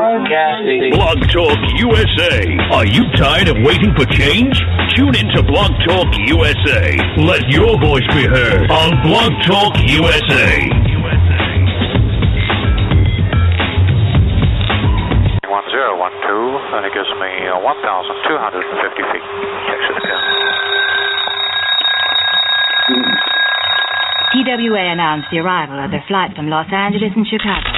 Broadcasting. Blog Talk USA. Are you tired of waiting for change? Tune into Blog Talk USA. Let your voice be heard on Blog Talk USA. 1012, and it gives me 1,250 feet. Exit again. TWA announced the arrival of their flight from Los Angeles and Chicago.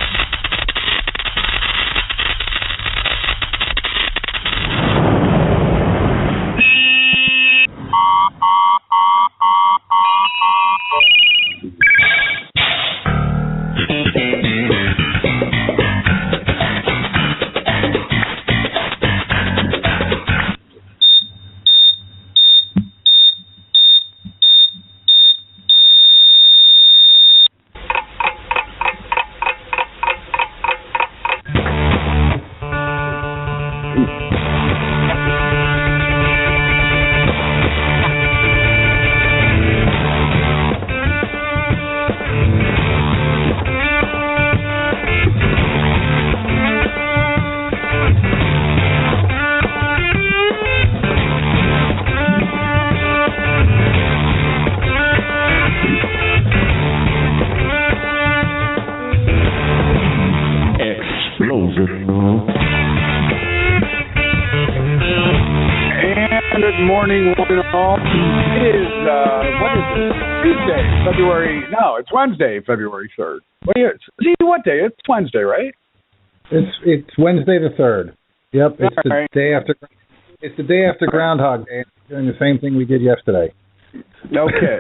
It's Wednesday, February 3rd. What day? It's Wednesday, right? It's Wednesday the 3rd. Yep, it's the right. Day after. It's the day after Groundhog Day. Doing the same thing we did yesterday. Okay.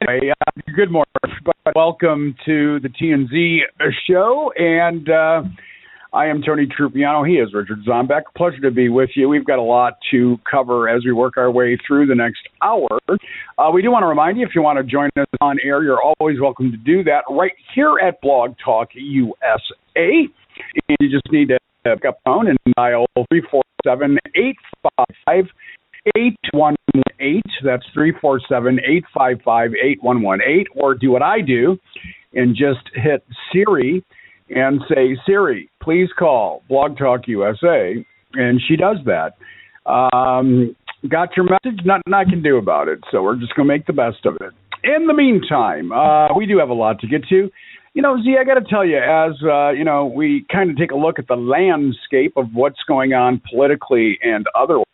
Anyway, good morning. Welcome to the TNZ show, and I am Tony Trupiano. He is Richard Zombeck. Pleasure to be with you. We've got a lot to cover as we work our way through the next hour. We do want to remind you, if you want to join us on air, you're always welcome to do that right here at Blog Talk USA. And you just need to pick up the phone and dial 347-855-8118. That's 347-855-8118. Or do what I do and just hit Siri and say, Siri, please call Blog Talk USA, and she does that. Got your message? Nothing I can do about it, so we're just going to make the best of it. In the meantime, we do have a lot to get to. You know, Z, I got to tell you, as, we kind of take a look at the landscape of what's going on politically and otherwise,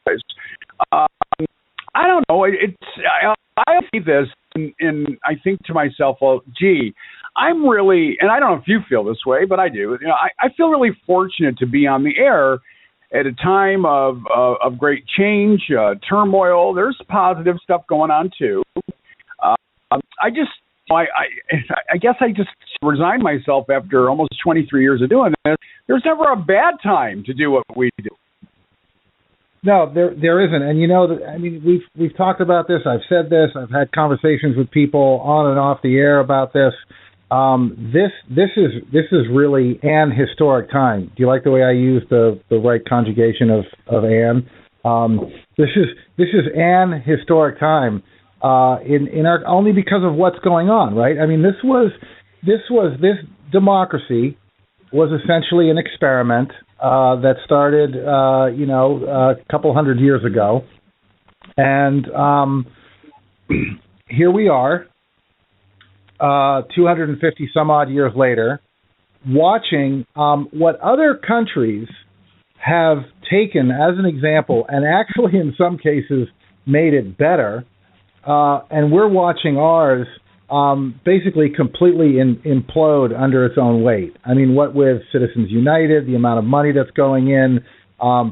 I don't know. I see this, and I think to myself, well, gee, I'm really, and I don't know if you feel this way, but I do. You know, I feel really fortunate to be on the air at a time of great change, turmoil. There's positive stuff going on too. I guess I just resigned myself after almost 23 years of doing this. There's never a bad time to do what we do. No, there isn't. And we've talked about this. I've said this. I've had conversations with people on and off the air about this. This is really an historic time. Do you like the way I use the right conjugation of an? This is an historic time in our, only because of what's going on, right? I mean, this democracy was essentially an experiment that started a couple hundred years ago, and here we are. 250 some odd years later, watching what other countries have taken as an example and actually in some cases made it better, and we're watching ours basically completely implode under its own weight. I mean, what with Citizens United, the amount of money that's going in,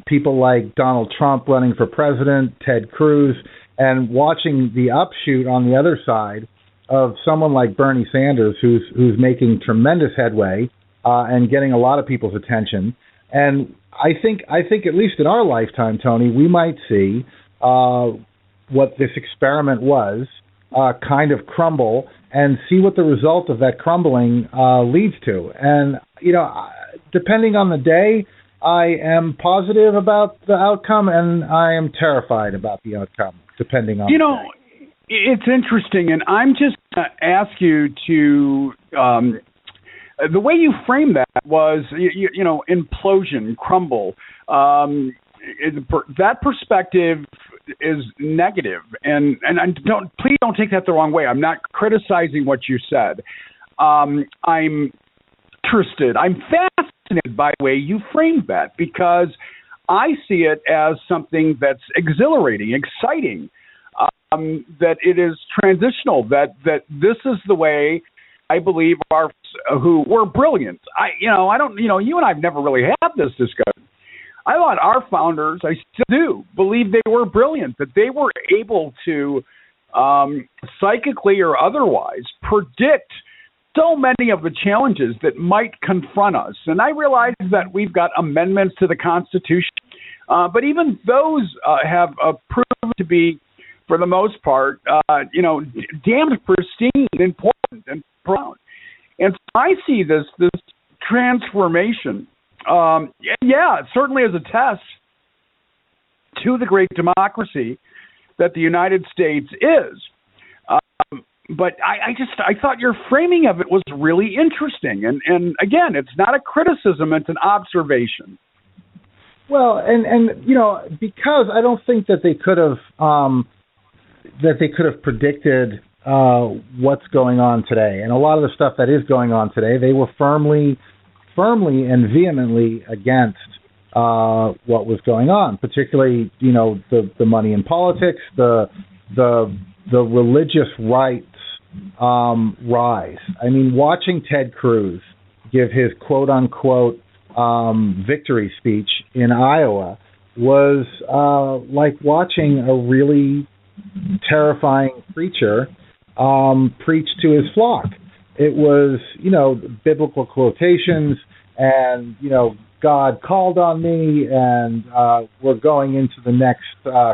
people like Donald Trump running for president, Ted Cruz, and watching the upshoot on the other side of someone like Bernie Sanders, who's making tremendous headway and getting a lot of people's attention. And I think at least in our lifetime, Tony, we might see what this experiment was kind of crumble and see what the result of that crumbling leads to. And, depending on the day, I am positive about the outcome and I am terrified about the outcome, depending on the day. It's interesting, and I'm just going to ask you to the way you framed that was, implosion, crumble. That perspective is negative, and please don't take that the wrong way. I'm not criticizing what you said. I'm interested. I'm fascinated by the way you framed that, because I see it as something that's exhilarating, exciting, that it is transitional, that this is the way I believe who were brilliant. You and I've never really had this discussion. I thought our founders, I still do, believe they were brilliant, that they were able to psychically or otherwise predict so many of the challenges that might confront us. And I realize that we've got amendments to the Constitution, but even those have proved to be, for the most part, damned pristine, important, and profound. And so I see this transformation, certainly as a test to the great democracy that the United States is. But I thought your framing of it was really interesting. And again, it's not a criticism, it's an observation. Well, and because I don't think that they could have predicted what's going on today. And a lot of the stuff that is going on today, they were firmly and vehemently against what was going on, particularly, the money in politics, the religious rights rise. I mean, watching Ted Cruz give his quote-unquote victory speech in Iowa was like watching a really terrifying preacher preach to his flock. It was, biblical quotations and, God called on me and we're going into the next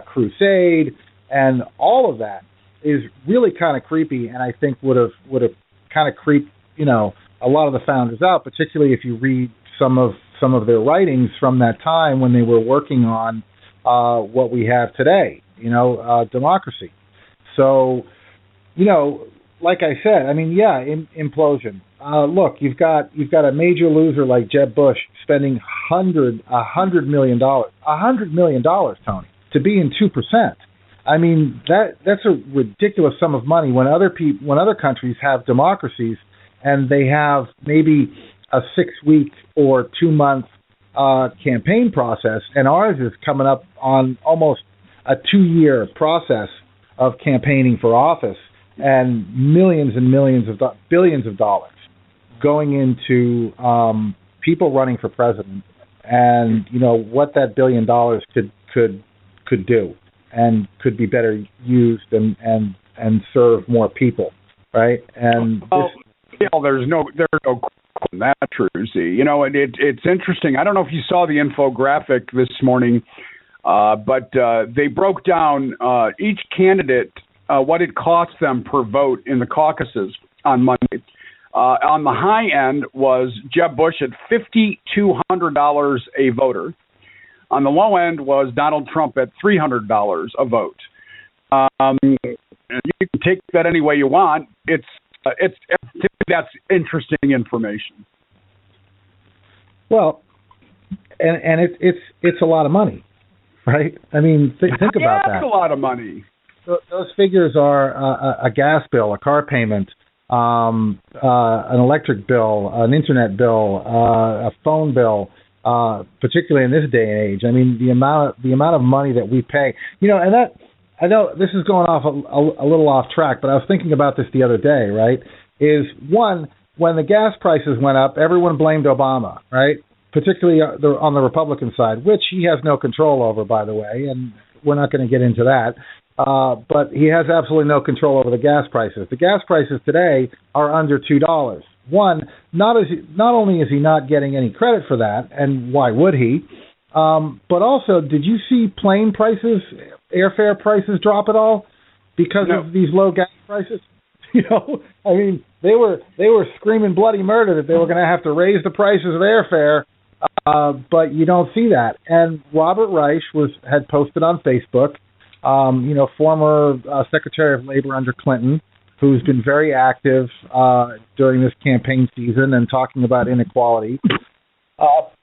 crusade, and all of that is really kind of creepy, and I think would have kind of creeped, a lot of the founders out, particularly if you read some of their writings from that time when they were working on what we have today, democracy. So, like I said, I mean, implosion. Look, you've got a major loser like Jeb Bush spending $100 million, Tony, to be in 2%. I mean, that's a ridiculous sum of money when other countries have democracies and they have maybe a 6-week or 2-month campaign process, and ours is coming up on almost a 2-year process of campaigning for office, and millions and millions of billions of dollars going into people running for president, and what that $1 billion could do, and could be better used and serve more people, right? And there's no question that's true. See, it's interesting. I don't know if you saw the infographic this morning, but they broke down each candidate what it cost them per vote in the caucuses on Monday. On the high end was Jeb Bush at $5,200 a voter. On the low end was Donald Trump at $300 a vote. You can take that any way you want. That's interesting information. Well, and it's a lot of money, right? I mean, think about that. It's a lot of money. Those figures are a gas bill, a car payment, an electric bill, an internet bill, a phone bill, particularly in this day and age. I mean, the amount of money that we pay, and that, I know this is going off a little off track, but I was thinking about this the other day, right? Is one, when the gas prices went up, everyone blamed Obama, right? Particularly on the Republican side, which he has no control over, by the way, and we're not going to get into that. But he has absolutely no control over the gas prices. The gas prices today are under $2. One, not only is he not getting any credit for that, and why would he? But also, did you see plane prices, airfare prices drop at all because of these low gas prices? I mean, they were screaming bloody murder that they were going to have to raise the prices of airfare, but you don't see that. And Robert Reich had posted on Facebook, former Secretary of Labor under Clinton, who's been very active during this campaign season and talking about inequality,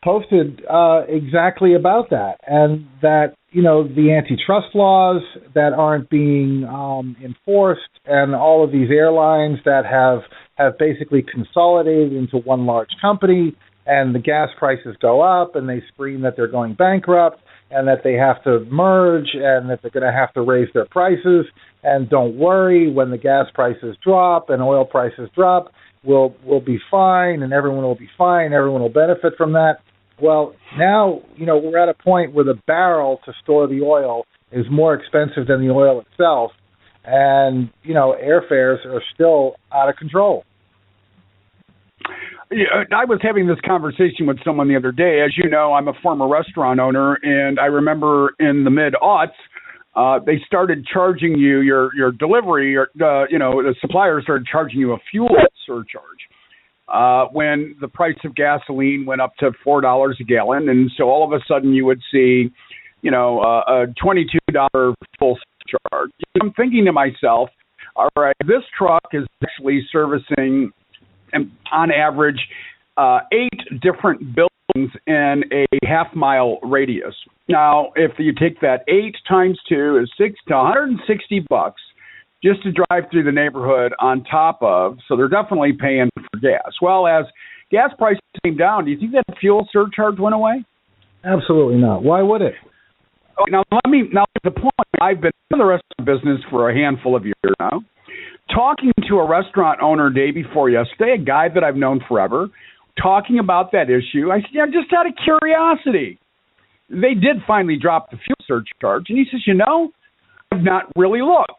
posted exactly about that, and that, you know, the antitrust laws that aren't being enforced, and all of these airlines that have basically consolidated into one large company, and the gas prices go up, and they scream that they're going bankrupt, and that they have to merge, and that they're going to have to raise their prices. And don't worry, when the gas prices drop and oil prices drop, we'll be fine, and everyone will be fine. Everyone will benefit from that. Well, now, you know, we're at a point where the barrel to store the oil is more expensive than the oil itself, and, you know, airfares are still out of control. Yeah, I was having this conversation with someone the other day. As you know, I'm a former restaurant owner, and I remember in the mid-aughts, they started charging you your delivery, or the suppliers started charging you a fuel surcharge when the price of gasoline went up to $4 a gallon, and so all of a sudden you would see, you know, a $22 fuel surcharge. I'm thinking to myself, all right, this truck is actually servicing, on average, 8 different buildings in a half-mile radius. Now, if you take that 8 times 2 is $160 just to drive through the neighborhood on top of, so they're definitely paying for gas. Well, as gas prices came down, do you think that fuel surcharge went away? Absolutely not. Why would it? Now, the point, I've been in the restaurant business for a handful of years now. Talking to a restaurant owner day before yesterday, a guy that I've known forever, talking about that issue, I said, yeah, just out of curiosity. They did finally drop the fuel surcharge, and he says, you know, I've not really looked.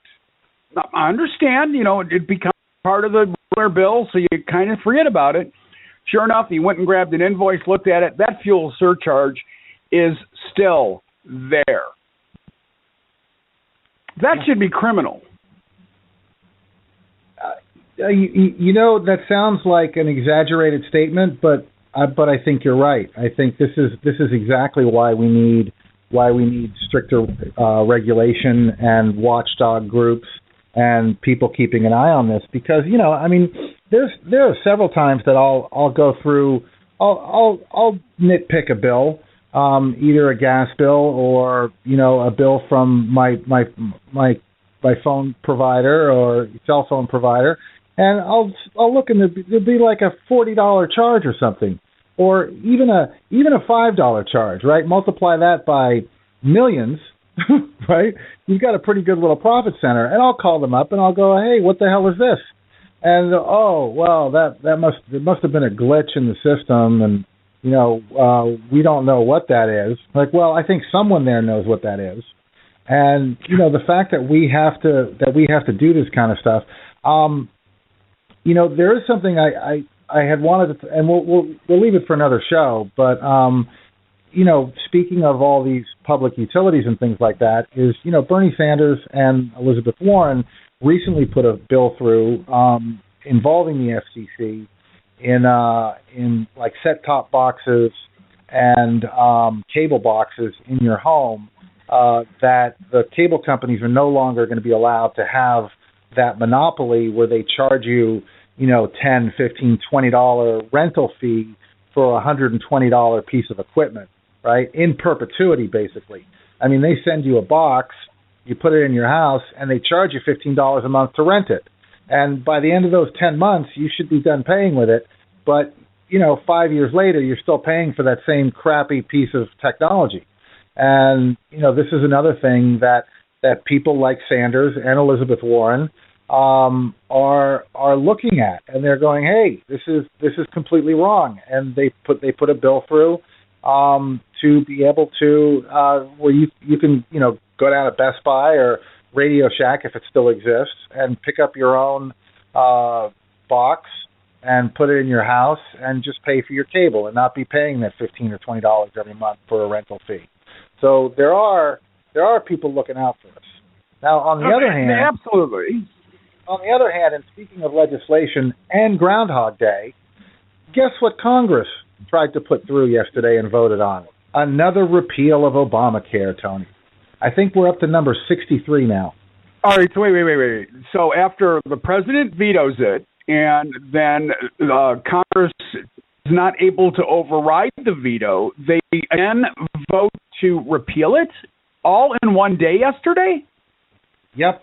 Now, I understand, you know, it becomes part of the regular bill, so you kind of forget about it. Sure enough, he went and grabbed an invoice, looked at it. That fuel surcharge is still there. That should be criminal. You know, that sounds like an exaggerated statement, but I think you're right. I think this is exactly why we need stricter regulation and watchdog groups and people keeping an eye on this, because, you know, I mean, there are several times that I'll go through, I'll nitpick a bill, either a gas bill or, you know, a bill from my phone provider or cell phone provider. And I'll look, and there'll be like a $40 charge or something, or even a $5 charge, right? Multiply that by millions, right? You've got a pretty good little profit center. And I'll call them up and I'll go, hey, what the hell is this? And oh, well, there must have been a glitch in the system, and, you know, we don't know what that is. Like, well, I think someone there knows what that is. And, you know, the fact that we have to do this kind of stuff. You know, there is something I had wanted to, and we'll leave it for another show, but, you know, speaking of all these public utilities and things like that, is, you know, Bernie Sanders and Elizabeth Warren recently put a bill through involving the FCC in like set-top boxes and cable boxes in your home, that the cable companies are no longer going to be allowed to have that monopoly where they charge you, you know, $10, $15, $20 rental fee for a $120 piece of equipment, right? In perpetuity, basically. I mean, they send you a box, you put it in your house, and they charge you $15 a month to rent it. And by the end of those 10 months, you should be done paying with it. But, you know, 5 years later, you're still paying for that same crappy piece of technology. And, you know, this is another thing that people like Sanders and Elizabeth Warren are looking at, and they're going, hey, this is completely wrong. And they put a bill through to be able to where you can, you know, go down to Best Buy or Radio Shack, if it still exists, and pick up your own box and put it in your house and just pay for your cable and not be paying that $15 or $20 every month for a rental fee. So there are people looking out for us. Now, on the other hand, absolutely. On the other hand, and speaking of legislation and Groundhog Day, guess what Congress tried to put through yesterday and voted on? Another repeal of Obamacare, Tony. I think we're up to number 63 now. All right, so wait. So after the president vetoes it, and then Congress is not able to override the veto, they again vote to repeal it all in one day yesterday? Yep.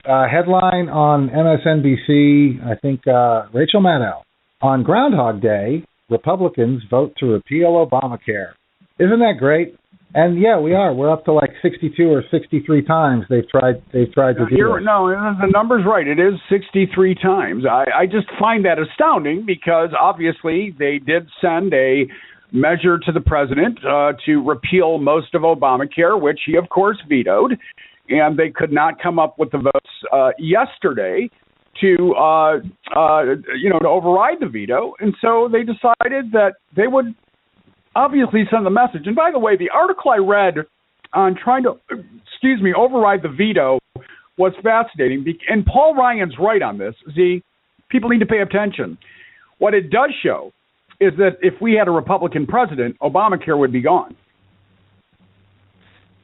Headline on MSNBC, I think Rachel Maddow. On Groundhog Day, Republicans vote to repeal Obamacare. Isn't that great? And yeah, we are. We're up to like 62 or 63 times they've tried to do it. No, the number's right. It is 63 times. I just find that astounding because obviously they did send a measure to the president to repeal most of Obamacare, which he of course vetoed, and they could not come up with the votes yesterday to override the veto, and so they decided that they would obviously send the message. And by the way, the article I read on trying to, override the veto was fascinating. And Paul Ryan's right on this. See, people need to pay attention. What it does show is that if we had a Republican president, Obamacare would be gone.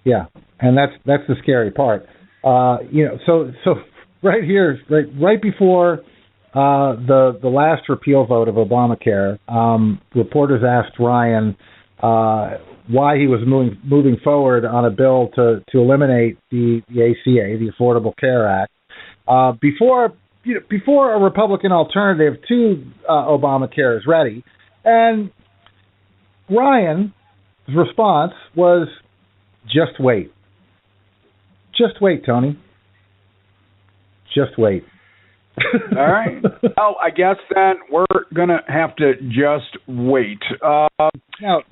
Yeah, and that's the scary part. So right here, right before the last repeal vote of Obamacare, reporters asked Ryan why he was moving forward on a bill to eliminate the ACA, the Affordable Care Act, before a Republican alternative to Obamacare is ready. And Ryan's response was, "Just wait. Just wait, Tony. Just wait." All right. Well, I guess then we're going to have to just wait. Now,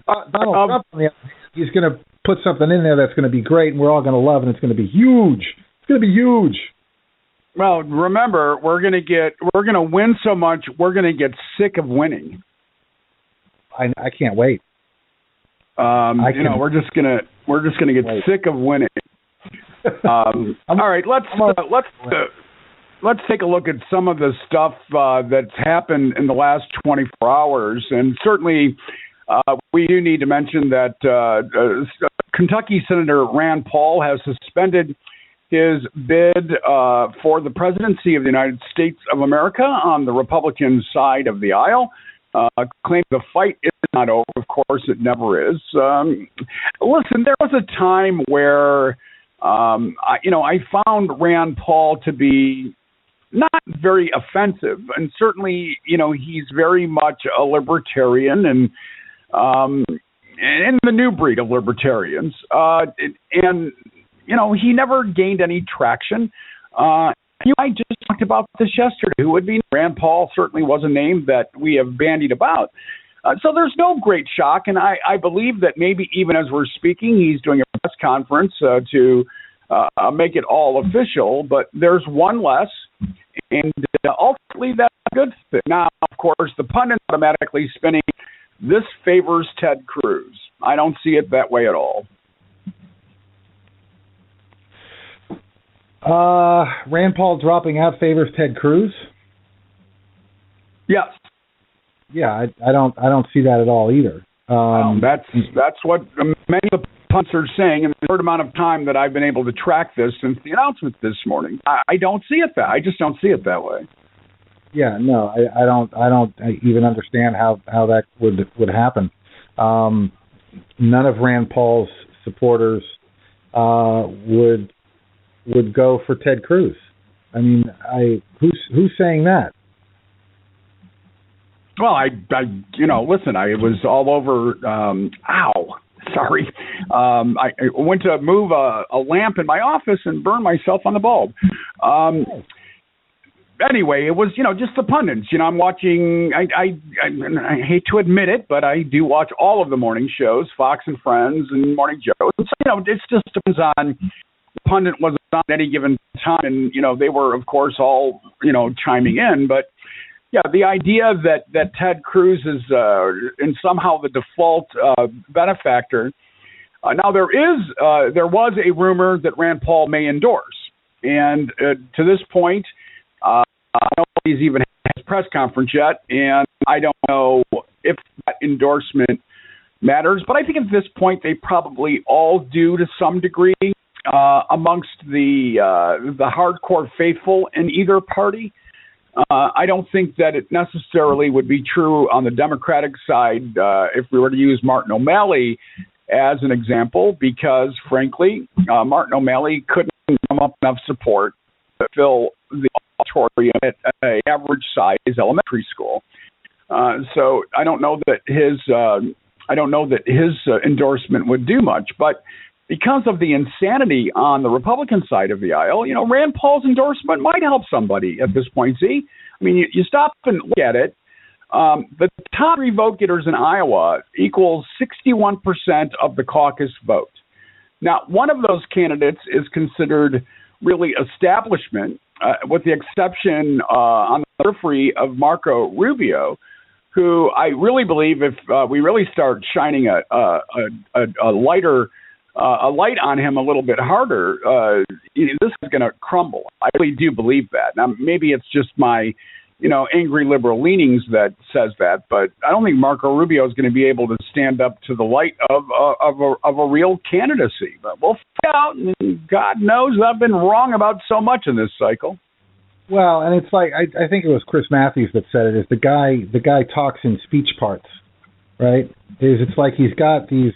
Donald Trump, on the other hand, he's going to put something in there that's going to be great and we're all going to love, and it's going to be huge. It's going to be huge. Well, remember, we're going to win so much, we're going to get sick of winning. I can't wait. We're just going to get sick of winning. All right, let's take a look at some of the stuff that's happened in the last 24 hours. And certainly we do need to mention that Kentucky Senator Rand Paul has suspended his bid for the presidency of the United States of America on the Republican side of the aisle, claiming the fight is not over. Of course, it never is. Listen, there was a time where, I found Rand Paul to be not very offensive, and certainly, he's very much a libertarian and the new breed of libertarians. He never gained any traction. I just talked about this yesterday. Who would be Rand Paul? Certainly was a name that we have bandied about. So there's no great shock, and I believe that maybe even as we're speaking, he's doing a press conference to make it all official. But there's one less. And ultimately, that's a good thing. Now, of course, the pundits automatically spinning, this favors Ted Cruz. I don't see it that way at all. Rand Paul dropping out favors Ted Cruz? Yes. Yeah, I don't see that at all either. That's what many of the punts are saying in the short amount of time that I've been able to track this since the announcement this morning. I don't see it I just don't see it that way. Yeah, no, I don't even understand how that would happen. None of Rand Paul's supporters would go for Ted Cruz. I mean, who's saying that? Well, listen, I was all over. Sorry. I went to move a lamp in my office and burn myself on the bulb. Anyway, it was, just the pundits. I'm watching, I hate to admit it, but I do watch all of the morning shows, Fox and Friends and Morning Joe. So, it just depends on the pundit was on at any given time. And, they were, of course, all, chiming in. But, yeah, the idea that Ted Cruz is in somehow the default benefactor. Now there was a rumor that Rand Paul may endorse, and to this point, I don't know if he's even had his press conference yet, and I don't know if that endorsement matters. But I think at this point they probably all do to some degree. amongst the hardcore faithful in either party. I don't think that it necessarily would be true on the Democratic side if we were to use Martin O'Malley as an example, because, frankly, Martin O'Malley couldn't come up enough support to fill the auditorium at an average size elementary school. So I don't know that his endorsement would do much, but because of the insanity on the Republican side of the aisle, Rand Paul's endorsement might help somebody at this point. See, I mean, you stop and look at it. The top 3 vote getters in Iowa equals 61% of the caucus vote. Now, one of those candidates is considered really establishment, with the exception on the periphery of Marco Rubio, who I really believe if we really start shining a light on him a little bit harder, this is going to crumble. I really do believe that. Now, maybe it's just my, angry liberal leanings that says that, but I don't think Marco Rubio is going to be able to stand up to the light of a real candidacy. But we'll find out, and God knows I've been wrong about so much in this cycle. Well, and it's like I think it was Chris Matthews that said it. Is the guy talks in speech parts, right? It's like he's got his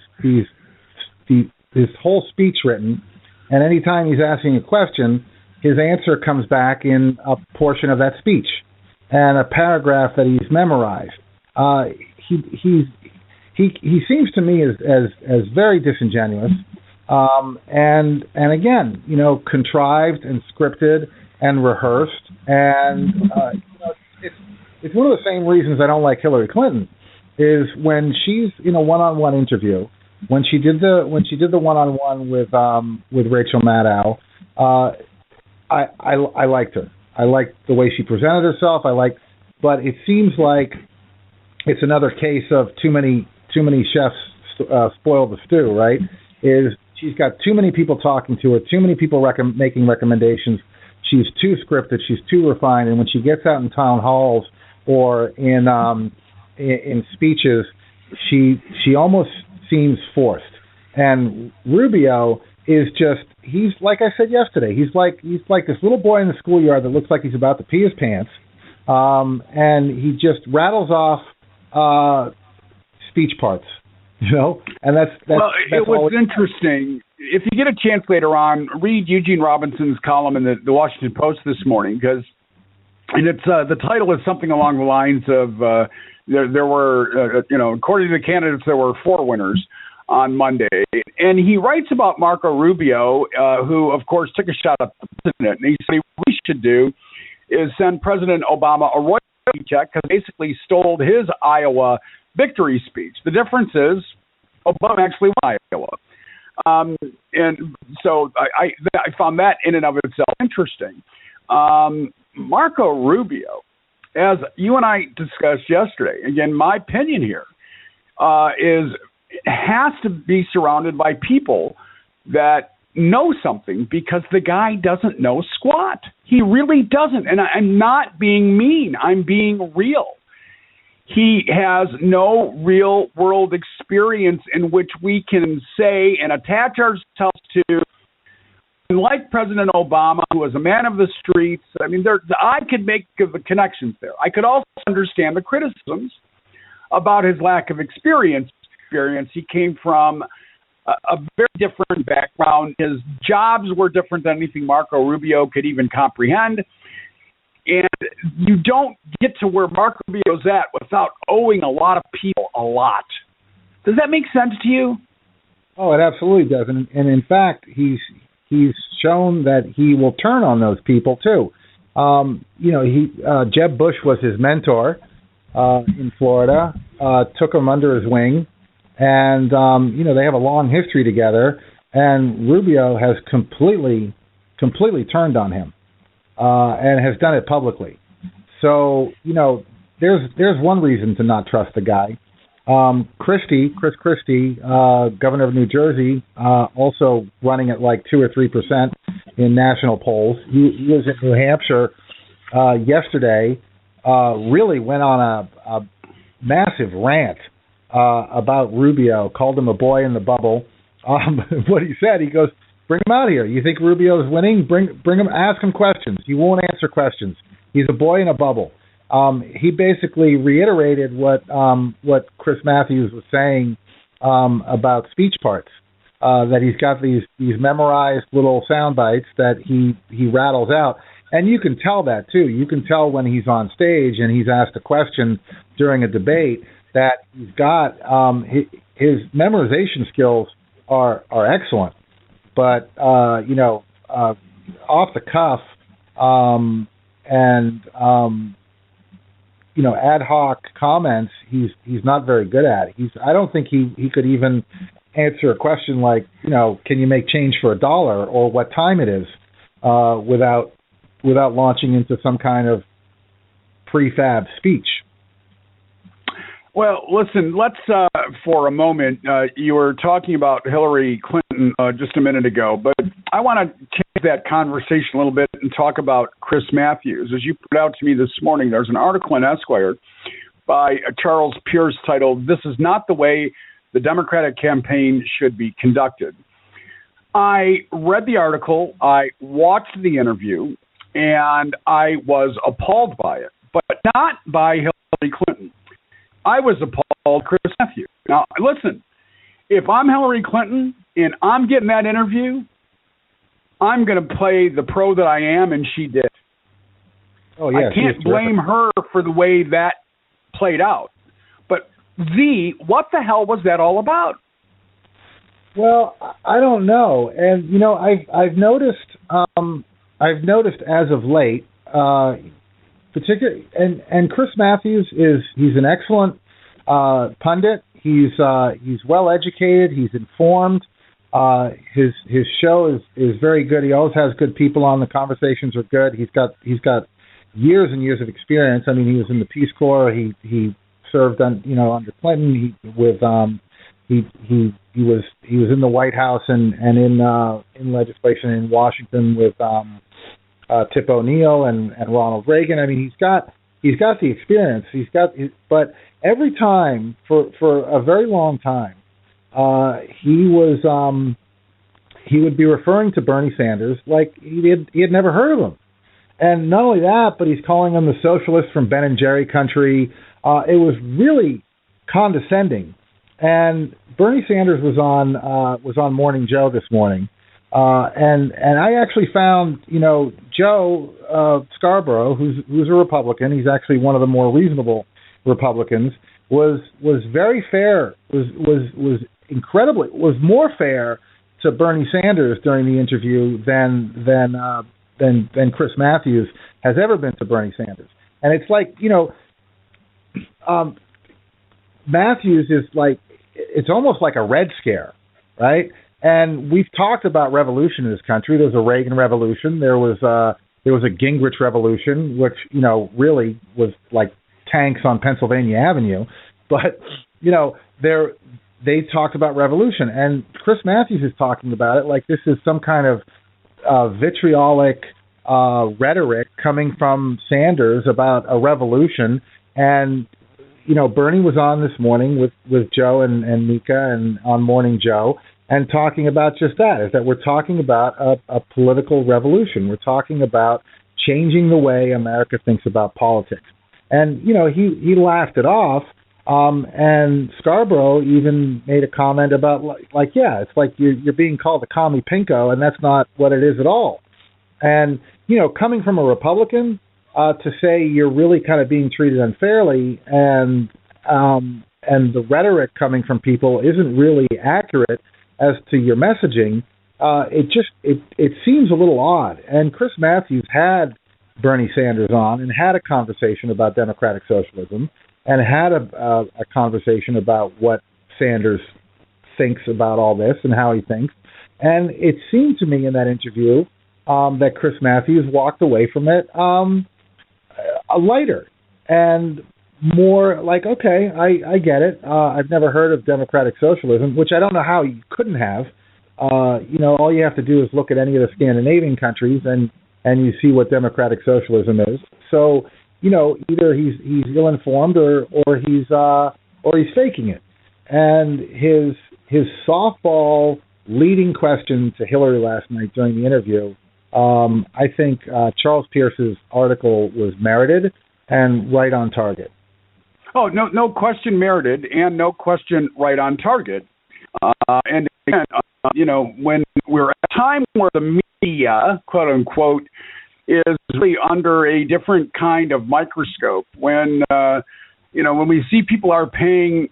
whole speech written, and anytime he's asking a question, his answer comes back in a portion of that speech and a paragraph that he's memorized. He seems to me as very disingenuous, and again, contrived and scripted and rehearsed, and it's one of the same reasons I don't like Hillary Clinton is when she's in a one-on-one interview. When she did the one-on-one with Rachel Maddow, I liked her. I liked the way she presented herself. But it seems like it's another case of too many chefs spoil the stew. Right? Is she's got too many people talking to her, too many people making recommendations. She's too scripted. She's too refined. And when she gets out in town halls or in speeches, she almost seems forced. And Rubio is he's like I said yesterday, he's like this little boy in the schoolyard that looks like he's about to pee his pants, and he just rattles off speech parts, and that's well, it was interesting. If you get a chance later on, read Eugene Robinson's column in the Washington Post this morning, and it's the title is something along the lines of there were, according to the candidates, there were 4 winners on Monday. And he writes about Marco Rubio, who, of course, took a shot at the president. And he said what we should do is send President Obama a royalty check because basically stole his Iowa victory speech. The difference is Obama actually won Iowa. And so I found that in and of itself interesting. Marco Rubio, as you and I discussed yesterday, again, my opinion here has to be surrounded by people that know something, because the guy doesn't know squat. He really doesn't. And I'm not being mean. I'm being real. He has no real world experience in which we can say and attach ourselves to. Like President Obama, who was a man of the streets, I mean, I could make the connections there. I could also understand the criticisms about his lack of experience. He came from a very different background. His jobs were different than anything Marco Rubio could even comprehend. And you don't get to where Marco Rubio's at without owing a lot of people a lot. Does that make sense to you? Oh, it absolutely does. And in fact, he's shown that he will turn on those people too. Jeb Bush was his mentor in Florida, took him under his wing, and they have a long history together. And Rubio has completely turned on him, and has done it publicly. So there's one reason to not trust the guy. Chris Christie, governor of New Jersey, also running at like 2 or 3% in national polls. He was in New Hampshire yesterday. Really went on a massive rant about Rubio. Called him a boy in the bubble. What he said, he goes, Bring him out here. You think Rubio is winning? Bring him. Ask him questions. He won't answer questions. He's a boy in a bubble. He basically reiterated what Chris Matthews was saying about speech parts. That he's got these memorized little sound bites that he rattles out. And you can tell that, too. You can tell when he's on stage and he's asked a question during a debate that he's got his memorization skills are excellent. But, off the cuff ad hoc comments, he's not very good at. I don't think he could even answer a question like, can you make change for $1 or what time it is without launching into some kind of prefab speech. Well, listen, let's, for a moment, you were talking about Hillary Clinton just a minute ago, but I want to change that conversation a little bit and talk about Chris Matthews. As you put out to me this morning, there's an article in Esquire by Charles Pierce titled, "This is not the way the Democratic campaign should be conducted." I read the article, I watched the interview, and I was appalled by it, but not by Hillary Clinton. I was appalled Chris Matthews. Now, listen, if I'm Hillary Clinton and I'm getting that interview, I'm going to play the pro that I am, and she did. Oh, yeah, I can't blame her for the way that played out. But, what the hell was that all about? Well, I don't know. And, I've noticed as of late, particularly, and Chris Matthews he's an excellent pundit. He's well educated. He's informed. His show is very good. He always has good people on. The conversations are good. He's got years and years of experience. I mean, he was in the Peace Corps. He served under Clinton. He was in the White House and in legislation in Washington with Tip O'Neill and Ronald Reagan. I mean, he's got the experience. But every time for a very long time, he would be referring to Bernie Sanders like he had never heard of him. And not only that, but he's calling him the socialist from Ben and Jerry country. It was really condescending. And Bernie Sanders was on Morning Joe this morning. And I actually found, Joe Scarborough, who's a Republican, he's actually one of the more reasonable Republicans, was very fair, was more fair to Bernie Sanders during the interview than Chris Matthews has ever been to Bernie Sanders. And it's like, Matthews is like, it's almost like a Red Scare, right? And we've talked about revolution in this country. There was a Reagan Revolution. There was a Gingrich Revolution, which really was like tanks on Pennsylvania Avenue. But they talked about revolution, and Chris Matthews is talking about it like this is some kind of vitriolic rhetoric coming from Sanders about a revolution. And Bernie was on this morning with Joe and Mika and on Morning Joe. And talking about just that, is that we're talking about a political revolution. We're talking about changing the way America thinks about politics. And, he laughed it off. And Scarborough even made a comment about, it's like you're being called a commie pinko, and that's not what it is at all. And, coming from a Republican, to say you're really kind of being treated unfairly and the rhetoric coming from people isn't really accurate as to your messaging, it seems a little odd. And Chris Matthews had Bernie Sanders on and had a conversation about democratic socialism and had a conversation about what Sanders thinks about all this and how he thinks. And it seemed to me in that interview that Chris Matthews walked away from it lighter and more like, okay, I get it. I've never heard of democratic socialism, which I don't know how you couldn't have. All you have to do is look at any of the Scandinavian countries and you see what democratic socialism is. So, either he's ill-informed or he's faking it. And his softball leading question to Hillary last night during the interview, I think Charles Pierce's article was merited and right on target. Oh, no question merited and no question right on target. And again, when we're at a time where the media, quote unquote, is really under a different kind of microscope, when we see people are paying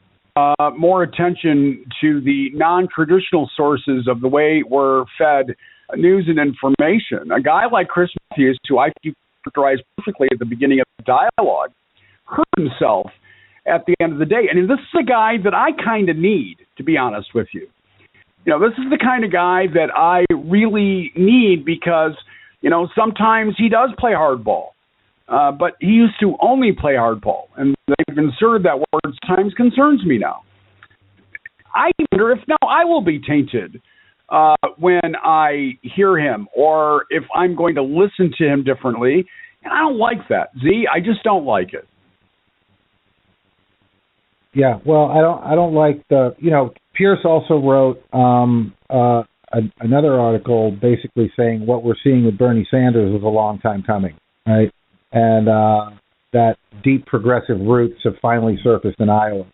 more attention to the non-traditional sources of the way we're fed news and information. A guy like Chris Matthews, who I characterized perfectly at the beginning of the dialogue, hurt himself at the end of the day. And this is a guy that I kind of need, to be honest with you. This is the kind of guy that I really need because, sometimes he does play hardball. But he used to only play hardball, and they've inserted that word sometimes concerns me now. I wonder if now I will be tainted when I hear him, or if I'm going to listen to him differently. And I don't like that, Z. I just don't like it. Yeah, well, I don't like the. Pierce also wrote another article basically saying what we're seeing with Bernie Sanders was a long time coming, right? And that deep progressive roots have finally surfaced in Iowa.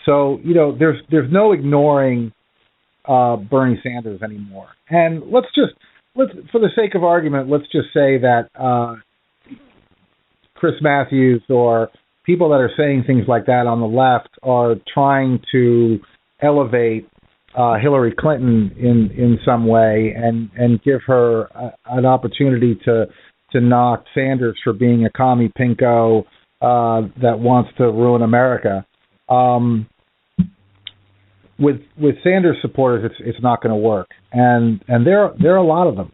So, there's no ignoring Bernie Sanders anymore. And let's for the sake of argument, let's just say that Chris Matthews or people that are saying things like that on the left are trying to elevate Hillary Clinton in some way and give her an opportunity to knock Sanders for being a commie pinko that wants to ruin America. With Sanders supporters, it's not going to work, and there are a lot of them.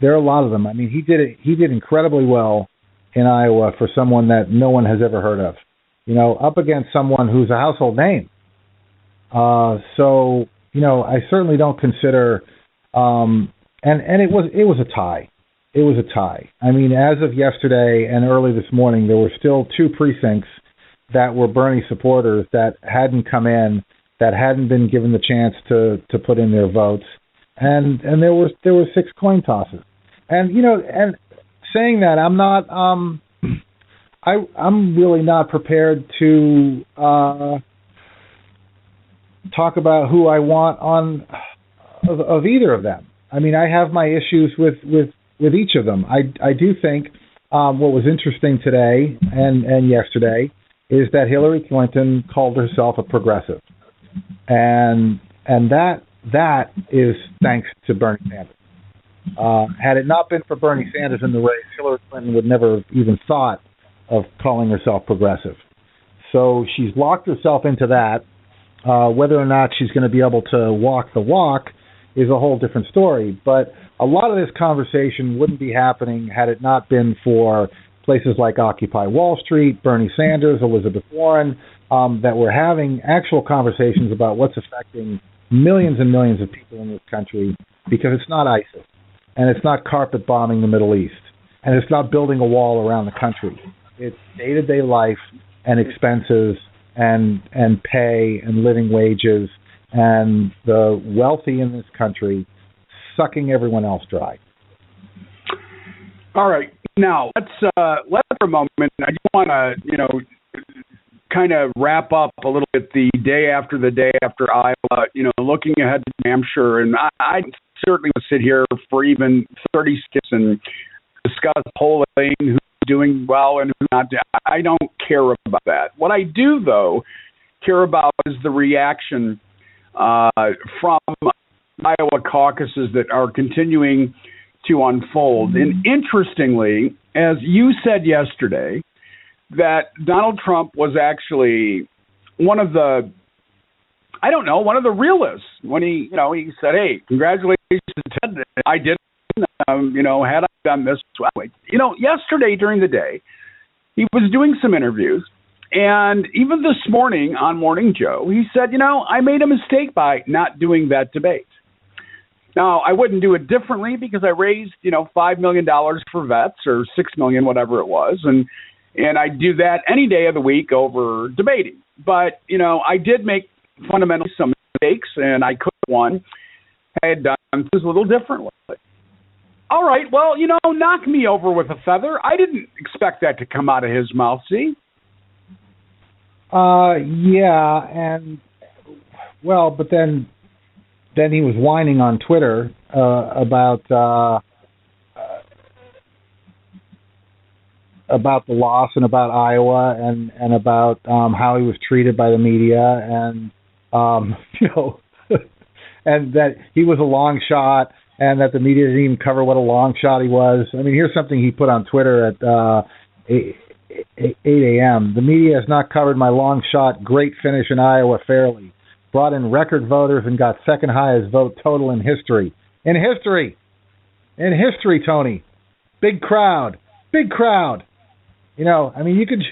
There are a lot of them. I mean, he did incredibly well in Iowa for someone that no one has ever heard of. Up against someone who's a household name. So I certainly don't consider. And it was a tie. It was a tie. I mean, as of yesterday and early this morning, there were still 2 precincts that were Bernie supporters that hadn't come in, that hadn't been given the chance to put in their votes, and there were 6 coin tosses. And and saying that, I'm not I'm really not prepared to talk about who I want of either of them. I mean, I have my issues with each of them. I do think what was interesting today and yesterday is that Hillary Clinton called herself a progressive, and that is thanks to Bernie Sanders. Had it not been for Bernie Sanders in the race, Hillary Clinton would never have even thought of calling herself progressive. So she's locked herself into that. Whether or not she's going to be able to walk the walk is a whole different story. But a lot of this conversation wouldn't be happening had it not been for places like Occupy Wall Street, Bernie Sanders, Elizabeth Warren, that were having actual conversations about what's affecting millions and millions of people in this country, because it's not ISIS, and it's not carpet bombing the Middle East, and it's not building a wall around the country. It's day-to-day life and expenses and pay and living wages and the wealthy in this country sucking everyone else dry. All right. Now, let's for a moment, I just want to, kind of wrap up a little bit the day after Iowa, looking ahead to Hampshire. And I certainly would sit here for even 30 seconds and discuss polling, who's doing well and who's not. I don't care about that. What I do, though, care about is the reaction from Iowa caucuses that are continuing to unfold. And interestingly, as you said yesterday, that Donald Trump was actually one of the realists when he said, "Hey, congratulations to Ted. I did, had I done this." Yesterday during the day, he was doing some interviews, and even this morning on Morning Joe, he said, I made a mistake by not doing that debate. Now, I wouldn't do it differently because I raised, $5 million for vets, or $6 million, whatever it was, and I'd do that any day of the week over debating. But, I did make fundamentally some mistakes, and I could have won. had done things a little differently. All right, well, knock me over with a feather. I didn't expect that to come out of his mouth, see? Yeah, and, well, but then he was whining on Twitter about the loss and about Iowa and about how he was treated by the media and, and that he was a long shot and that the media didn't even cover what a long shot he was. I mean, here's something he put on Twitter at 8 a.m. The media has not covered my long shot great finish in Iowa fairly. Brought in record voters and got second highest vote total in history. In history, Tony. Big crowd. I mean, you could.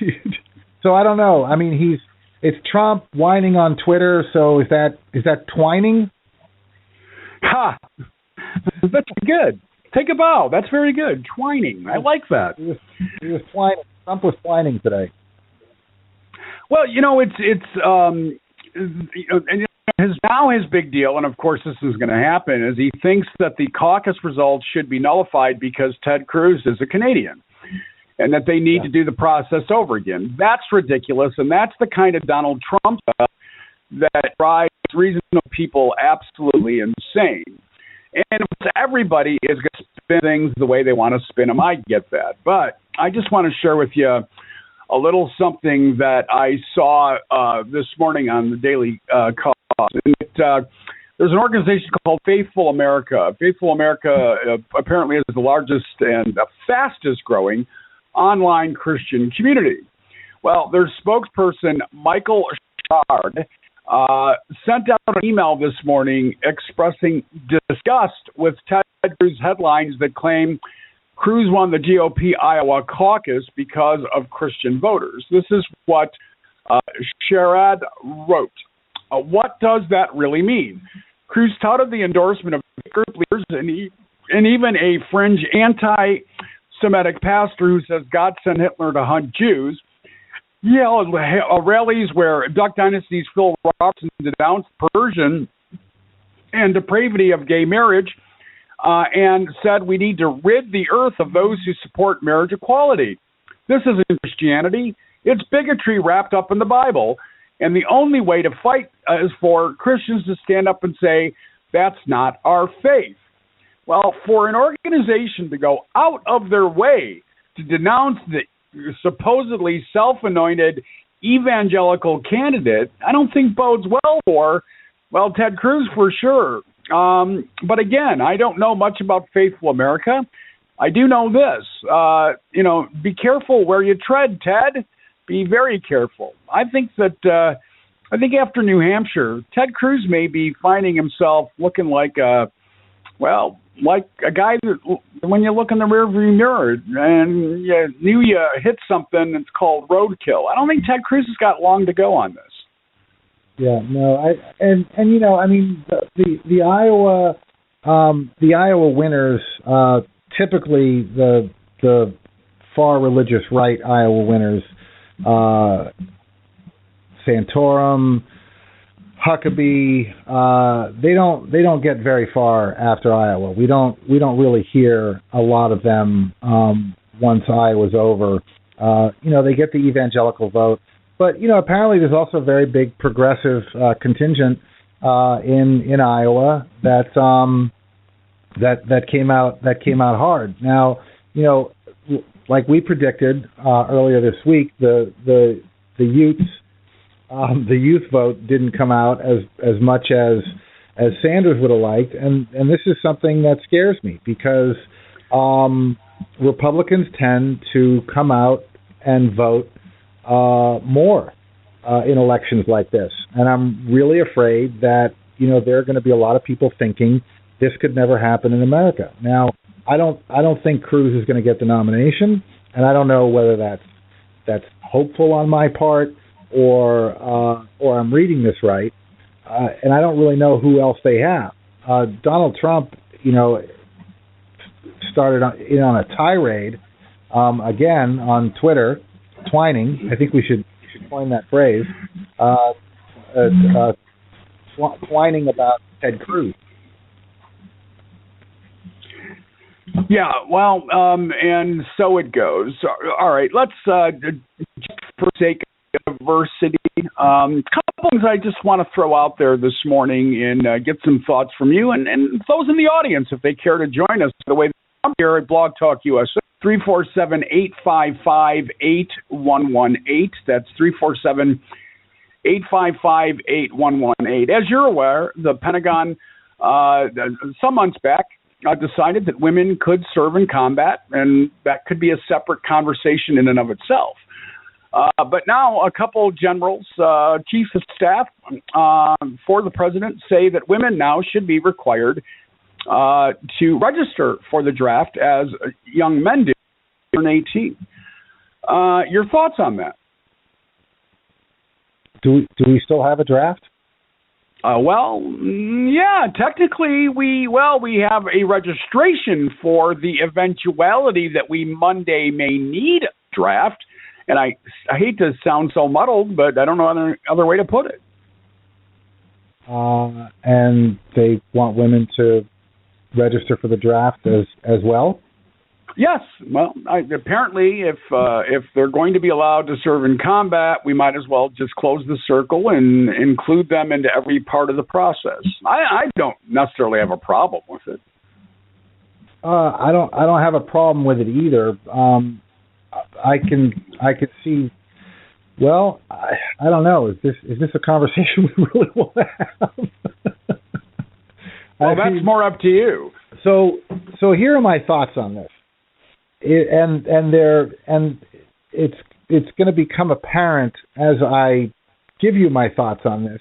So I don't know. I mean, it's Trump whining on Twitter. So is that twining? Ha! That's good. Take a bow. That's very good. Twining. I like that. He was twining. Trump was twining today. Well, his big deal, and of course this is going to happen, is he thinks that the caucus results should be nullified because Ted Cruz is a Canadian, and that they need to do the process over again. That's ridiculous, and that's the kind of Donald Trump that drives reasonable people absolutely insane. And everybody is going to spin things the way they want to spin them. I get that. But I just want to share with you a little something that I saw this morning on the Daily Cause. And there's an organization called Faithful America. Faithful America apparently is the largest and the fastest growing online Christian community. Well, their spokesperson, Michael Shard, sent out an email this morning expressing disgust with Ted Cruz headlines that claim Cruz won the GOP Iowa caucus because of Christian voters. This is what Sherrod wrote. What does that really mean? Cruz touted the endorsement of group leaders and even a fringe anti-Semitic pastor who says God sent Hitler to hunt Jews. Held rallies where Duck Dynasty's Phil Robertson denounced perversion and depravity of gay marriage and said we need to rid the earth of those who support marriage equality. This isn't Christianity. It's bigotry wrapped up in the Bible. And the only way to fight is for Christians to stand up and say, that's not our faith. Well, for an organization to go out of their way to denounce the supposedly self-anointed evangelical candidate, I don't think bodes well for, Ted Cruz for sure. But again, I don't know much about Faithful America. I do know this, be careful where you tread, Ted. Be very careful. I think after New Hampshire, Ted Cruz may be finding himself looking like a guy that when you look in the rearview mirror and you knew you hit something, it's called roadkill. I don't think Ted Cruz has got long to go on this. Yeah, no, the Iowa winners, typically the far religious right Iowa winners, Santorum, Huckabee, they don't get very far after Iowa. We don't really hear a lot of them once Iowa's over. They get the evangelical vote, but apparently there's also a very big progressive contingent in Iowa that came out hard. Now, like we predicted earlier this week, the youth vote didn't come out as much as Sanders would have liked, and this is something that scares me because Republicans tend to come out and vote more in elections like this, and I'm really afraid that there are going to be a lot of people thinking this could never happen in America. Now, I don't think Cruz is going to get the nomination, and I don't know whether that's hopeful on my part or I'm reading this right, and I don't really know who else they have. Donald Trump, started on a tirade again on Twitter, twining. I think we should coin that phrase, twining about Ted Cruz. Yeah, well, and so it goes. All right, let's, just for sake of diversity, a couple things I just want to throw out there this morning and get some thoughts from you and those in the audience if they care to join us. The way I'm here at Blog Talk USA, 347-855-8118. That's 347-855-8118. As you're aware, the Pentagon, some months back, decided that women could serve in combat, and that could be a separate conversation in and of itself. But now a couple generals, chiefs of staff for the president say that women now should be required to register for the draft as young men do turn 18. Your thoughts on that? Do we still have a draft? Well, yeah, technically we have a registration for the eventuality that we Monday may need a draft. And I hate to sound so muddled, but I don't know other way to put it. And they want women to register for the draft as well? Yes. Well, apparently, if they're going to be allowed to serve in combat, we might as well just close the circle and include them into every part of the process. I don't necessarily have a problem with it. I don't have a problem with it either. I could see. Well, I don't know. Is this a conversation we really want to have? Well, that's more up to you. So here are my thoughts on this. It's going to become apparent as I give you my thoughts on this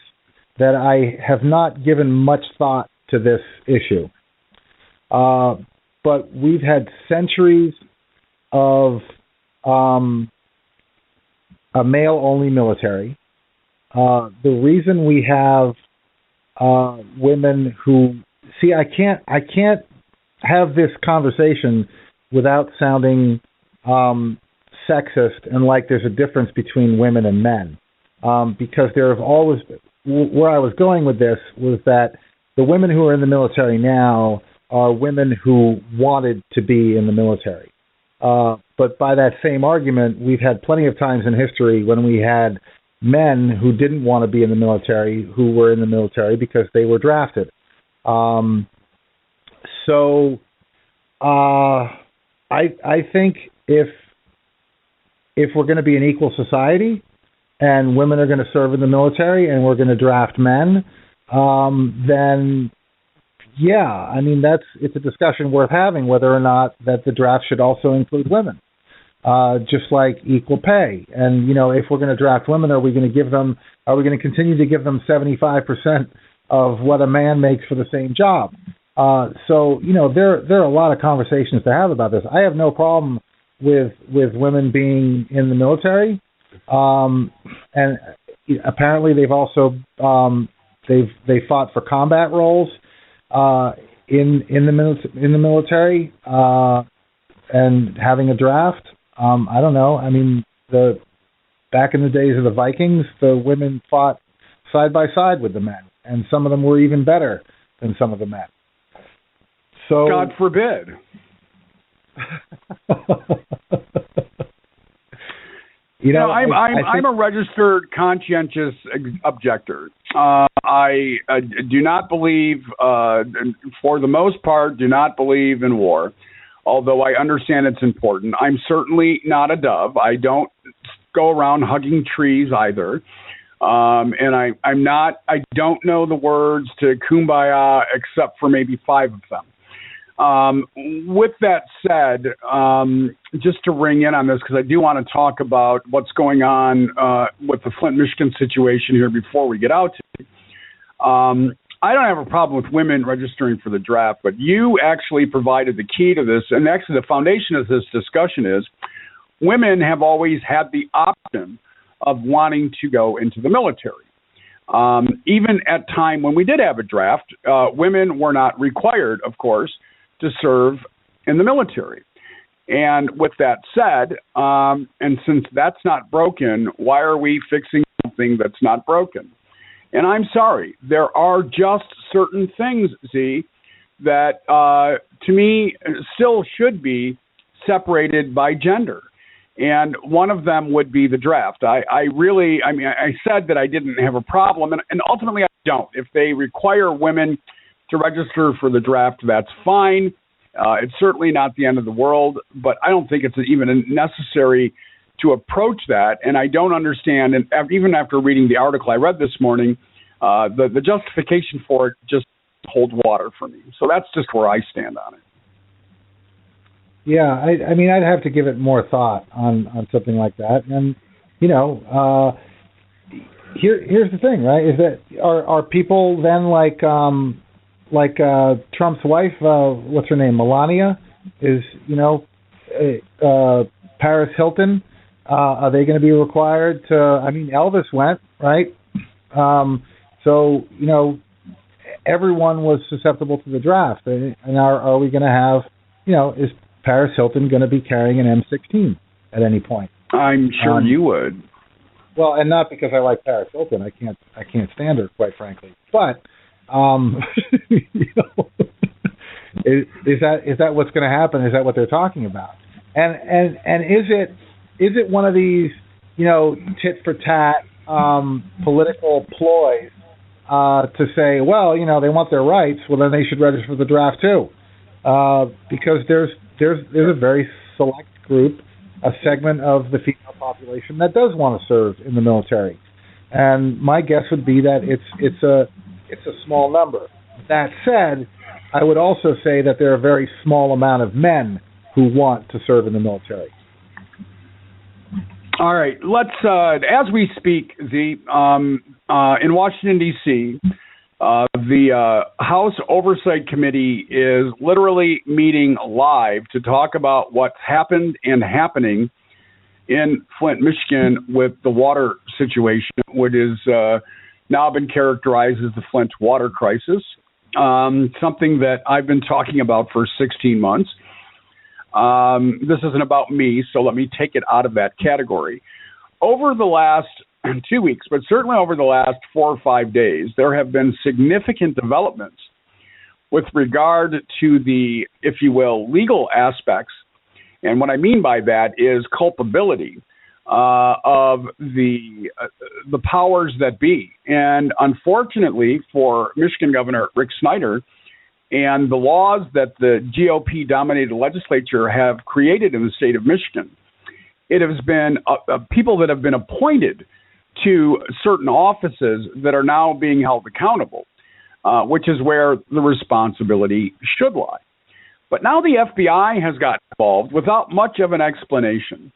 that I have not given much thought to this issue. But we've had centuries of a male-only military. The reason we have women who I can't have this conversation without sounding sexist and like there's a difference between women and men. Because there have always, where I was going with this was that the women who are in the military now are women who wanted to be in the military. But by that same argument, we've had plenty of times in history when we had men who didn't want to be in the military who were in the military because they were drafted. I think if we're going to be an equal society and women are going to serve in the military and we're going to draft men, then yeah, I mean it's a discussion worth having whether or not that the draft should also include women, just like equal pay. And if we're going to draft women, are we going to continue to give them 75% of what a man makes for the same job? So there are a lot of conversations to have about this. I have no problem with women being in the military, and apparently they've also they fought for combat roles in the military and having a draft. I don't know. I mean, back in the days of the Vikings, the women fought side by side with the men, and some of them were even better than some of the men. So, God forbid. I'm a registered conscientious objector. I do not believe, for the most part, do not believe in war, although I understand it's important. I'm certainly not a dove. I don't go around hugging trees either. And I don't know the words to Kumbaya except for maybe 5 of them. With that said, just to ring in on this, because I do want to talk about what's going on with the Flint, Michigan situation here before we get out to it. I don't have a problem with women registering for the draft, but you actually provided the key to this. And actually the foundation of this discussion is women have always had the option of wanting to go into the military. Even at time when we did have a draft, women were not required, of course, to serve in the military. And with that said, and since that's not broken, why are we fixing something that's not broken? And I'm sorry, there are just certain things, Z, that, to me, still should be separated by gender. And one of them would be the draft. I said that I didn't have a problem, and ultimately I don't. If they require women to register for the draft, that's fine. It's certainly not the end of the world, but I don't think it's even necessary to approach that. And I don't understand, and even after reading the article I read this morning, the justification for it just holds water for me. So that's just where I stand on it. Yeah, I mean, I'd have to give it more thought on something like that. And, here's the thing, right, is that are people then like Trump's wife, what's her name, Melania, is, Paris Hilton, are they going to be required to, Elvis went, right? So, everyone was susceptible to the draft. And are we going to have, is Paris Hilton going to be carrying an M16 at any point? I'm sure you would. Well, and not because I like Paris Hilton. I can't stand her, quite frankly. But is that what's going to happen? Is that what they're talking about? And is it one of these tit for tat political ploys to say, well, they want their rights, well then they should register for the draft too, because there's a very select group, a segment of the female population that does want to serve in the military, and my guess would be that it's a small number. That said, I would also say that there are a very small amount of men who want to serve in the military. All right, let's as we speak, in Washington D.C., the House Oversight Committee is literally meeting live to talk about what's happened and happening in Flint, Michigan with the water situation, which is now been characterized as the Flint water crisis, something that I've been talking about for 16 months. This isn't about me, so let me take it out of that category. Over the last 2 weeks, but certainly over the last 4 or 5 days, there have been significant developments with regard to the, if you will, legal aspects. And what I mean by that is culpability of the powers that be. And unfortunately for Michigan Governor Rick Snyder and the laws that the GOP-dominated legislature have created in the state of Michigan, it has been people that have been appointed to certain offices that are now being held accountable, which is where the responsibility should lie. But now the FBI has got involved without much of an explanation.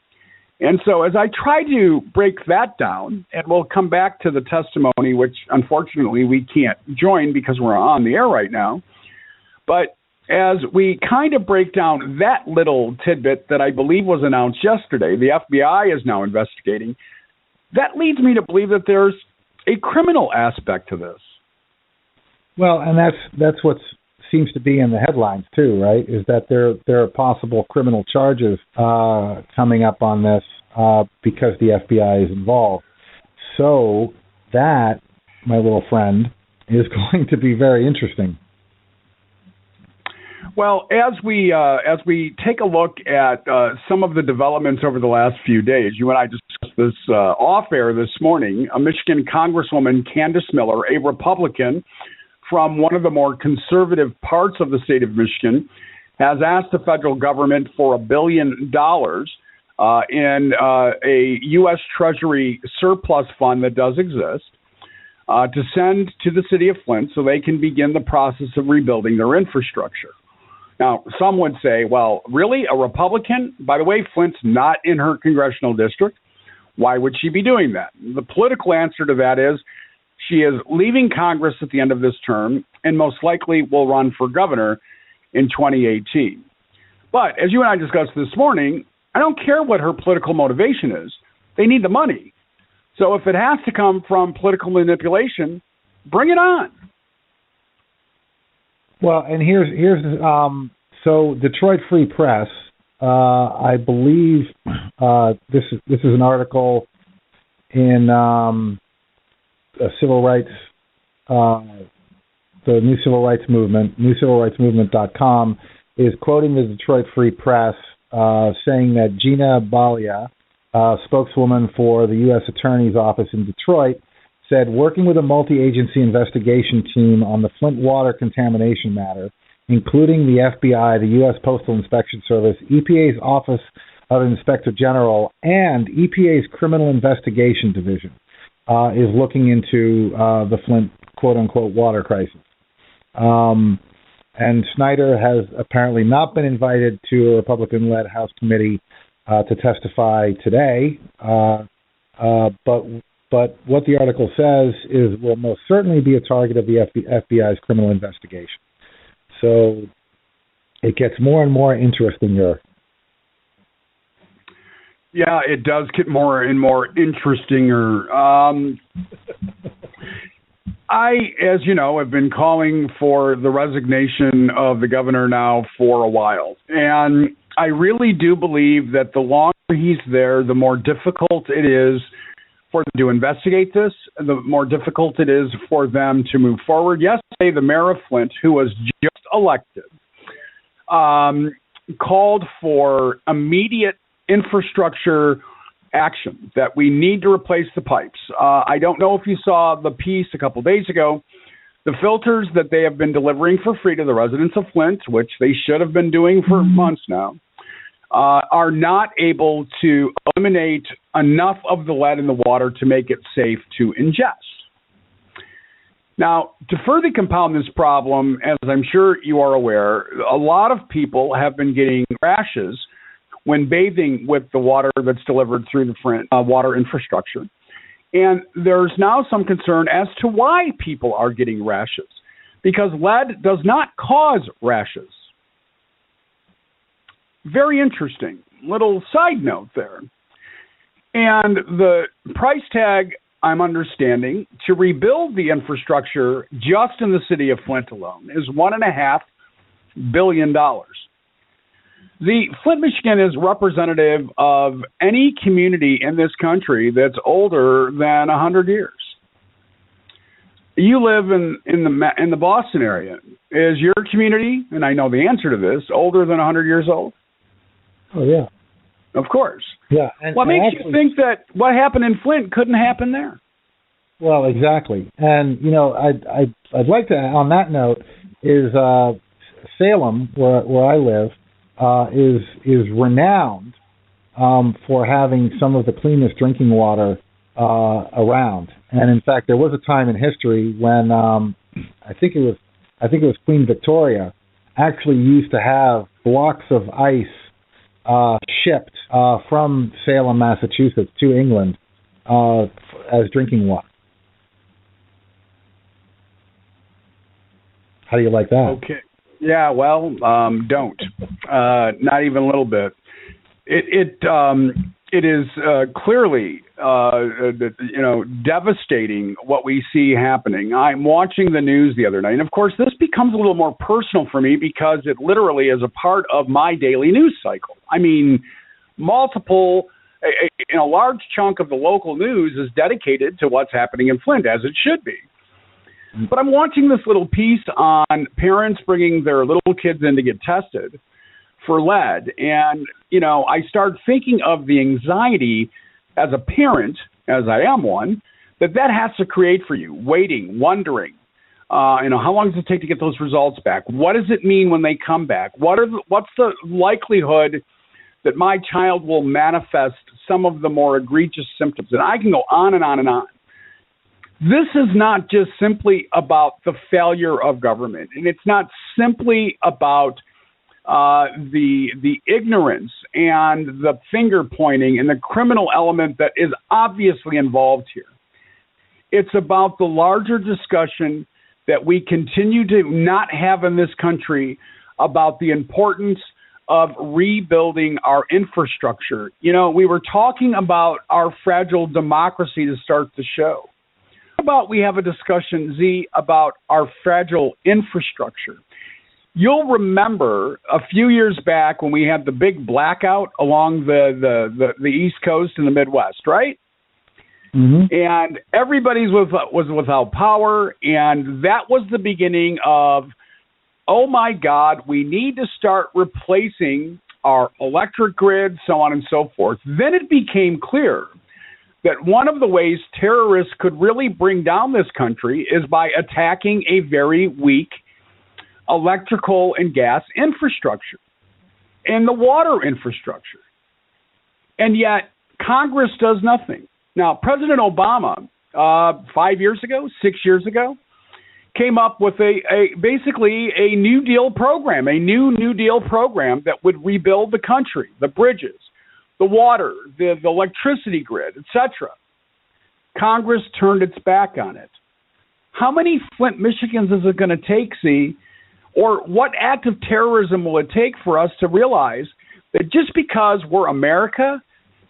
And so as I try to break that down, and we'll come back to the testimony, which unfortunately we can't join because we're on the air right now, but as we kind of break down that little tidbit that I believe was announced yesterday, the FBI is now investigating, that leads me to believe that there's a criminal aspect to this. Well, and that's what seems to be in the headlines too, right? Is that there are possible criminal charges coming up on this because the FBI is involved. So that, my little friend, is going to be very interesting. Well, as we take a look at some of the developments over the last few days, you and I discussed this off air this morning. A Michigan Congresswoman, Candace Miller, a Republican from one of the more conservative parts of the state of Michigan, has asked the federal government for $1 billion in a U.S. Treasury surplus fund that does exist to send to the city of Flint so they can begin the process of rebuilding their infrastructure. Now, some would say, well, really, a Republican? By the way, Flint's not in her congressional district. Why would she be doing that? The political answer to that is she is leaving Congress at the end of this term and most likely will run for governor in 2018. But as you and I discussed this morning, I don't care what her political motivation is. They need the money. So if it has to come from political manipulation, bring it on. Well, and here's so Detroit Free Press, I believe this is an article in a civil rights the New Civil Rights Movement, newcivilrightsmovement.com, is quoting the Detroit Free Press, saying that Gina Balia, spokeswoman for the U.S. Attorney's Office in Detroit, said, working with a multi-agency investigation team on the Flint water contamination matter, including the FBI, the U.S. Postal Inspection Service, EPA's Office of Inspector General, and EPA's Criminal Investigation Division, is looking into the Flint quote-unquote water crisis. And Snyder has apparently not been invited to a Republican-led House committee to testify today. But what the article says is will most certainly be a target of the FBI's criminal investigation. So it gets more and more interesting here. Yeah, it does get more and more interestinger. I, as you know, have been calling for the resignation of the governor now for a while. And I really do believe that the longer he's there, the more difficult it is for them to investigate this, the more difficult it is for them to move forward. Yesterday, the mayor of Flint, who was just elected, called for immediate infrastructure action, that we need to replace the pipes. I don't know if you saw the piece a couple days ago. The filters that they have been delivering for free to the residents of Flint, which they should have been doing for months now, are not able to eliminate enough of the lead in the water to make it safe to ingest. Now, to further compound this problem, as I'm sure you are aware, a lot of people have been getting rashes when bathing with the water that's delivered through the Flint water infrastructure. And there's now some concern as to why people are getting rashes, because lead does not cause rashes. Very interesting. Little side note there. And the price tag, I'm understanding, to rebuild the infrastructure just in the city of Flint alone is $1.5 billion. The Flint, Michigan is representative of any community in this country that's older than 100 years. You live in the Boston area. Is your community, and I know the answer to this, older than 100 years old? Oh, yeah. Of course. Yeah. What makes you think that what happened in Flint couldn't happen there? Well, exactly. And, you know, I'd like to, on that note, is Salem, where I live, is renowned for having some of the cleanest drinking water around. And in fact, there was a time in history when I think it was Queen Victoria actually used to have blocks of ice shipped from Salem, Massachusetts, to England as drinking water. How do you like that? Okay. Yeah, well, don't. Not even a little bit. It is clearly, devastating what we see happening. I'm watching the news the other night, and of course, this becomes a little more personal for me because it literally is a part of my daily news cycle. I mean, a large chunk of the local news is dedicated to what's happening in Flint, as it should be. But I'm watching this little piece on parents bringing their little kids in to get tested for lead. And, I start thinking of the anxiety as a parent, as I am one, that has to create for you, waiting, wondering, how long does it take to get those results back? What does it mean when they come back? What's the likelihood that my child will manifest some of the more egregious symptoms? And I can go on and on and on. This is not just simply about the failure of government, and it's not simply about the ignorance and the finger pointing and the criminal element that is obviously involved here. It's about the larger discussion that we continue to not have in this country about the importance of rebuilding our infrastructure. We were talking about our fragile democracy to start the show. About we have a discussion, Z, about our fragile infrastructure. You'll remember a few years back when we had the big blackout along the East Coast and the Midwest, right? And everybody was without power, and that was the beginning of, oh my God, we need to start replacing our electric grid, so on and so forth. Then it became clear that one of the ways terrorists could really bring down this country is by attacking a very weak electrical and gas infrastructure and the water infrastructure. And yet Congress does nothing. Now, President Obama, 6 years ago, came up with basically a New Deal program, a New Deal program that would rebuild the country, the bridges, the water, the electricity grid, etc. Congress turned its back on it. How many Flint, Michigans is it going to take, or what act of terrorism will it take for us to realize that just because we're America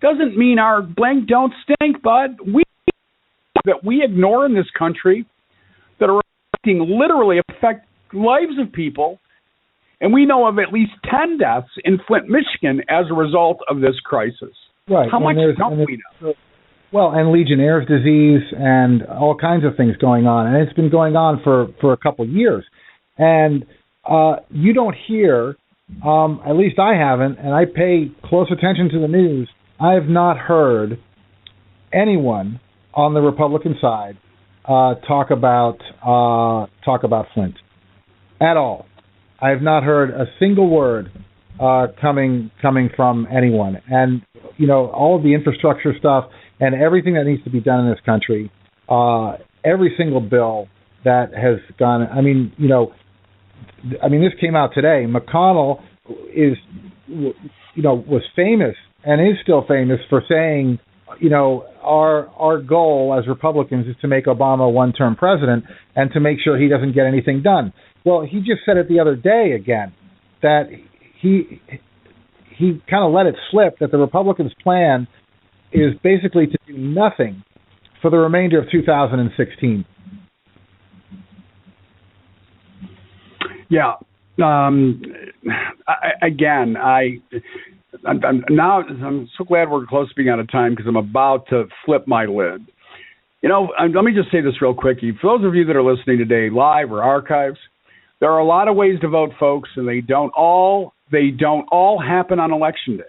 doesn't mean our blank don't stink, bud? We ignore in this country that are literally affect lives of people, and we know of at least 10 deaths in Flint, Michigan as a result of this crisis. Right. How much don't we know? Well, and Legionnaire's disease and all kinds of things going on, and it's been going on for a couple of years. And you don't hear, at least I haven't, and I pay close attention to the news, I have not heard anyone on the Republican side talk about Flint at all. I have not heard a single word coming from anyone. And all of the infrastructure stuff and everything that needs to be done in this country, every single bill that has gone. This came out today. McConnell was famous and is still famous for saying, our goal as Republicans is to make Obama a one-term president and to make sure he doesn't get anything done. Well, he just said it the other day again, that he kind of let it slip that the Republicans' plan is basically to do nothing for the remainder of 2016. Yeah. I'm so glad we're close to being out of time because I'm about to flip my lid. Let me just say this real quick. For those of you that are listening today, live or archives, there are a lot of ways to vote, folks, and they don't all happen on Election Day.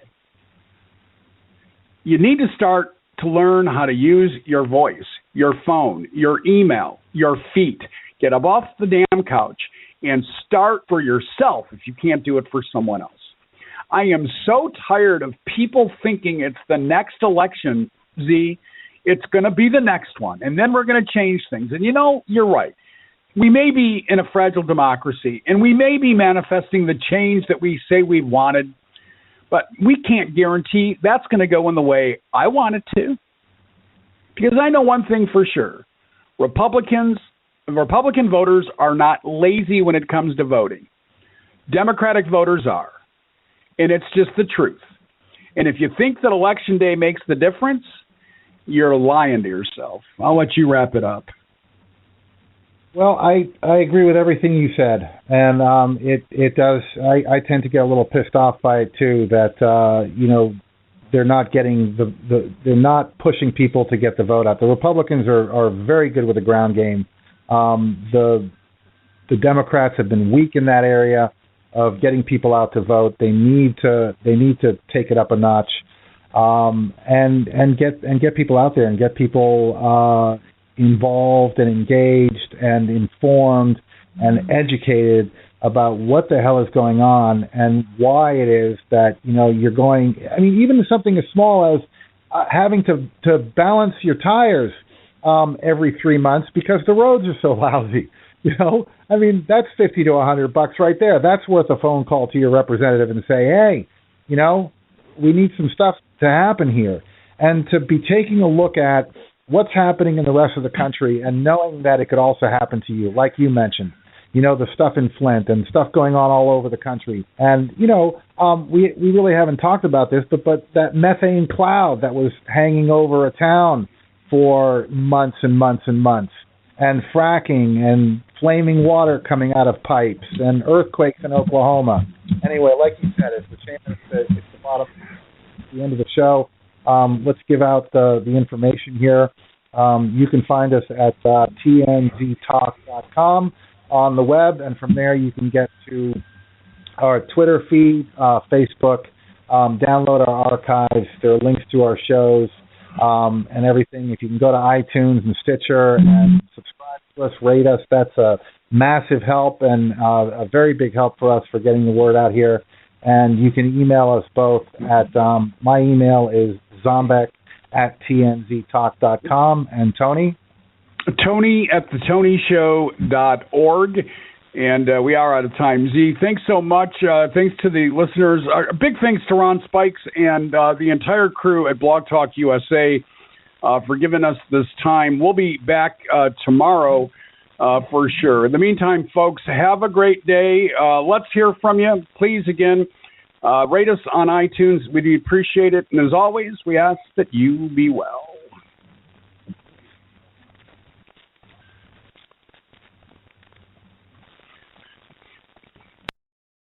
You need to start to learn how to use your voice, your phone, your email, your feet. Get up off the damn couch and start for yourself if you can't do it for someone else. I am so tired of people thinking it's the next election, it's going to be the next one, and then we're going to change things. And you're right. We may be in a fragile democracy, and we may be manifesting the change that we say we wanted, but we can't guarantee that's going to go in the way I want it to. Because I know one thing for sure. Republican voters are not lazy when it comes to voting. Democratic voters are. And it's just the truth. And if you think that Election Day makes the difference, you're lying to yourself. I'll let you wrap it up. Well, I agree with everything you said, and it does. I tend to get a little pissed off by it too. That they're not getting they're not pushing people to get the vote out. The Republicans are very good with the ground game. The Democrats have been weak in that area of getting people out to vote. They need to take it up a notch, and get people out there and get people involved and engaged and informed and educated about what the hell is going on and why it is that you're going. Even something as small as having to balance your tires every 3 months because the roads are so lousy. That's $50 to $100 right there. That's worth a phone call to your representative and say, hey, we need some stuff to happen here. And to be taking a look at what's happening in the rest of the country and knowing that it could also happen to you, like you mentioned, the stuff in Flint and stuff going on all over the country. And, we really haven't talked about this, but that methane cloud that was hanging over a town for months and months and months, and fracking and flaming water coming out of pipes and earthquakes in Oklahoma. Anyway, like you said, it's the bottom, the end of the show. let's give out the information here. You can find us at tnztalk.com on the web, and from there you can get to our Twitter feed, Facebook, download our archives. There are links to our shows and everything. If you can go to iTunes and Stitcher and subscribe to us, rate us, that's a massive help and a very big help for us for getting the word out here. And you can email us both at, my email is zombeck@tnztalk.com. And Tony? Tony at thetonyshow.org. And we are out of time. Z, thanks so much. Thanks to the listeners. Big thanks to Ron Spikes and the entire crew at Blog Talk USA for giving us this time. We'll be back tomorrow for sure. In the meantime, folks, have a great day. Let's hear from you. Please, again, rate us on iTunes. We'd appreciate it. And as always, we ask that you be well.